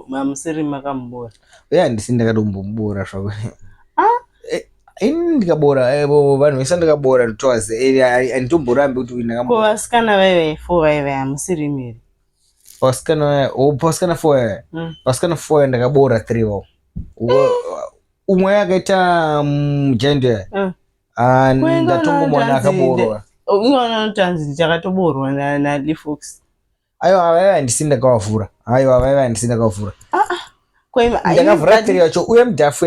Mamusiri makambora. Handisi ndakatombobora zvako. Ah? Ini ndikabora vanhu vese ndakabora ndotozi handitomborambi kuti Ko vasikana vaive 4 vaive hamusiri miri. vasikana 4 vasikana 4 ndakabora 3 wao. Umwe akaita mujende ndatongomuona akaborwa. Unoona kuti hanzi takatoborwa naLifox. Aiwa vaiva handisi ndakavavhura. Ndakavhura 3 wacho uye mudhafu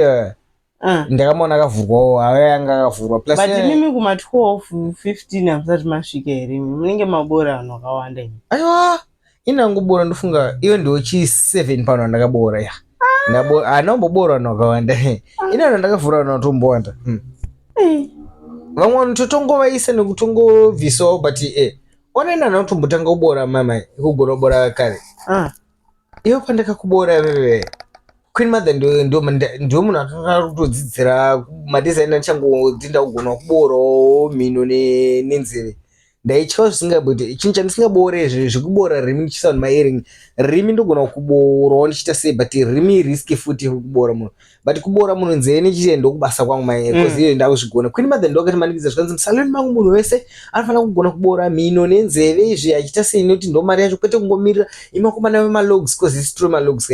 ndakamaona akavhurwawo ava anga akavhurwa plus but mimi kuma 12 15 hamusati masvika here munenge mabora vanhu vakawanda ini. Aiwa inangobora ndofunga iwe ndiwo chi7 pano ndakabora ya hanomboborwa vanhu vakawanda ina vanhu ndakavhura vanhu vatombowanda vamwe vanhu totongovaisa nekutongobvisawo but onaina vanhu vatombotanga kubora mama kugona kubora kare iwe pandakakubora veve Queen Mother ndio munhu akanga kutodzidzira madesign achangodinda kugona kuborawo mhino nenzeve ndaitya zvisingabudi chinhu chandisingabore zvekubora rimi ndichisauni maearing rimi ndogona kuborawo ndichiita sei but rimi riski futi kubora munhu but kubora munhu nzeve nechiite ndokubasa kwangu because iyo ndakuzvigona. Queen Mother ndokati manikidza zvikanzi musaloni mangu munhu wese anofanira kugona kubora mhino nenzeve izvi achiita sei nekuti ndo mari yacho kwete kungomirira imakomana vemalogs because isi tiri malogs